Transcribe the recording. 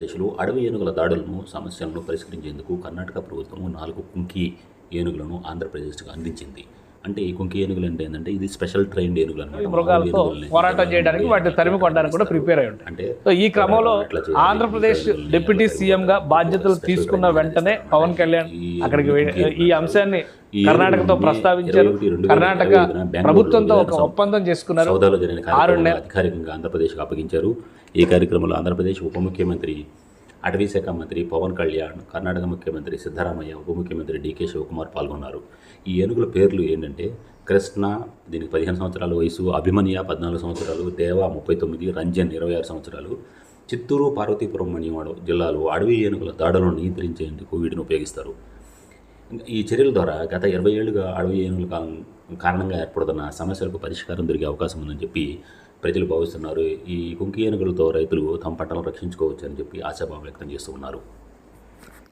దేశంలో అడవి ఏనుగుల దాడులను సమస్యలను పరిష్కరించేందుకు కర్ణాటక ప్రభుత్వం 4 కుంకి ఏనుగులను ఆంధ్రప్రదేశ్కు అందించింది. అంటే ఈ కుంకి ఏనుగులు అంటే ఏంటంటే ఇది స్పెషల్ ట్రైన్డ్ ఏనుగులు ఈ అనమాట. మృగాలతో పోరాటం చేయడానికి వాటిని తరిమి కొట్టడానికి కూడా ప్రిపేర్ అయి ఉంటాయి. అంటే సో ఈ క్రమంలో ఆంధ్రప్రదేశ్ డిప్యూటీ సీఎంగా బాధ్యతలు తీసుకున్న వెంటనే పవన్ కళ్యాణ్ అక్కడికి ఈ అంశాన్ని కర్ణాటకతో ప్రస్తావించారు. కర్ణాటక ప్రభుత్వంతో ఒక ఒప్పందం చేసుకున్నారు. సౌదాలో జరిగిన కార్యక్రమంలో అధికారికంగా ఆంధ్రప్రదేశ్కు అప్పగించారు. ఈ కార్యక్రమంలో ఆంధ్రప్రదేశ్ ఉప ముఖ్యమంత్రి అటవీ శాఖ మంత్రి పవన్ కళ్యాణ్, కర్ణాటక ముఖ్యమంత్రి సిద్ధరామయ్య, ఉప ముఖ్యమంత్రి డీకే శివకుమార్ పాల్గొన్నారు. ఈ ఏనుగుల పేర్లు ఏంటంటే కృష్ణ, దీనికి 15 సంవత్సరాల వయసు, అభిమన్య 14 సంవత్సరాలు, దేవ 39, రంజన్ 26 సంవత్సరాలు. చిత్తూరు, పార్వతీపురం మణివాడ జిల్లాలో అడవి ఏనుగుల దాడులను నియంత్రించేందుకు వీటిని ఉపయోగిస్తారు. ఈ చర్యల ద్వారా గత 20 ఏళ్లుగా అడవి ఏనుగుల కారణంగా ఏర్పడుతున్న సమస్యలకు పరిష్కారం దొరికే అవకాశం ఉందని చెప్పి ప్రజలు భావిస్తున్నారు. ఈ కుంకి ఏనుగులతో రైతులు తమ పంటలను రక్షించుకోవచ్చు అని చెప్పి ఆశాభావం వ్యక్తం చేస్తూ ఉన్నారు.